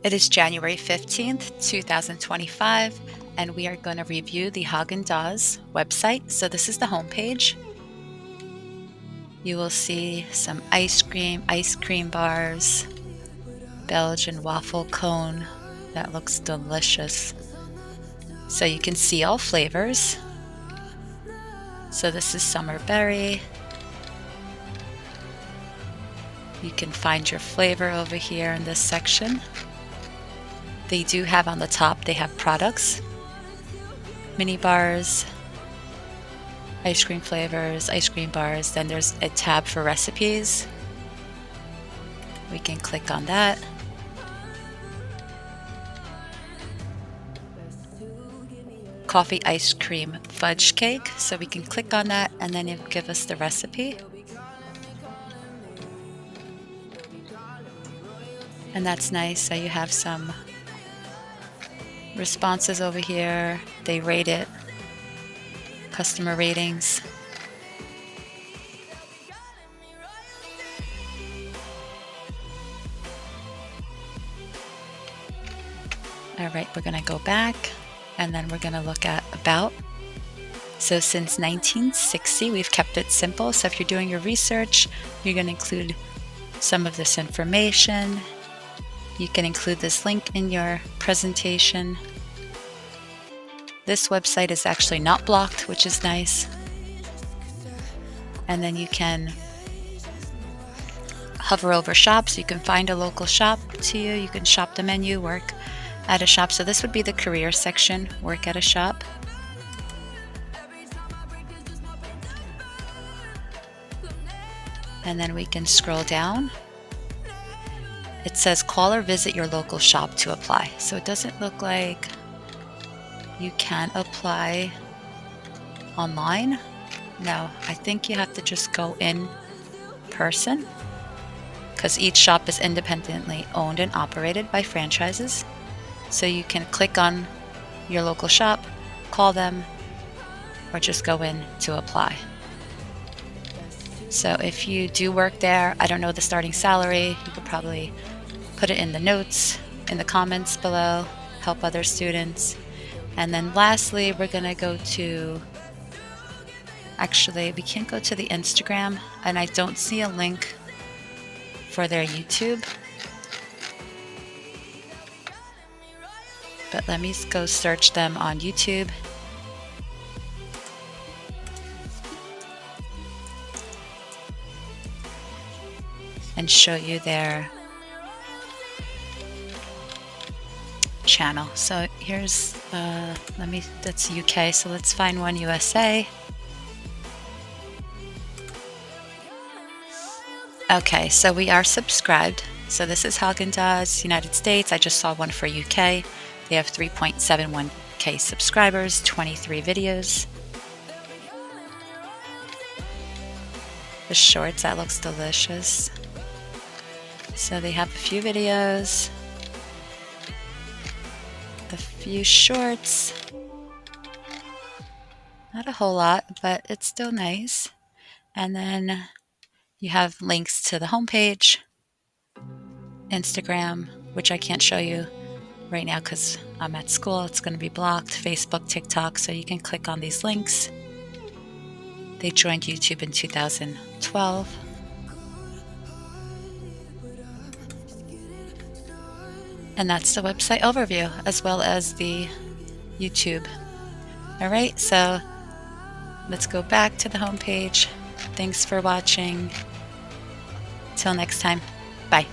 It is January 15th, 2025, and we are going to review the Häagen-Dazs website. So this is the homepage. You will see some ice cream bars, Belgian waffle cone. That looks delicious. So you can see all flavors. So this is summer berry. You can find your flavor over here in this section. They do have on the top, they have products, mini bars, ice cream flavors, ice cream bars. Then there's a tab for recipes. We can click on that. Coffee ice cream fudge cake. So we can click on that and then it'll give us the recipe. And that's nice. So you have some responses over here. They rate it. Customer ratings. All right, we're going to go back and then we're going to look at about. So since 1960, we've kept it simple. So if you're doing your research, you're going to include some of this information. You can include this link in your presentation. This website is actually not blocked, which is nice. And then you can hover over shops. You can find a local shop to you. You can shop the menu, work at a shop. So this would be the career section, work at a shop. And then we can scroll down. It says call or visit your local shop to apply. So it doesn't look like you can apply online. No, I think you have to just go in person because each shop is independently owned and operated by franchises. So you can click on your local shop, call them, or just go in to apply. So if you do work there, I don't know the starting salary, you could probably put it in the notes, in the comments below, help other students. And then lastly, we're gonna go to, actually, we can't go to the Instagram, and I don't see a link for their YouTube. But let me go search them on YouTube. And show you their channel. So here's that's UK, so let's find one USA. Okay, so we are subscribed. So this is Häagen-Dazs United States. I just saw one for UK. They have 3.71k subscribers, 23 videos. The shorts, that looks delicious. So they have a few videos, a few shorts, not a whole lot, but it's still nice. And then you have links to the homepage, Instagram, which I can't show you right now because I'm at school, it's going to be blocked, Facebook, TikTok, so you can click on these links. They joined YouTube in 2012. And that's the website overview, as well as the YouTube. All right, so let's go back to the homepage. Thanks for watching. Till next time, bye.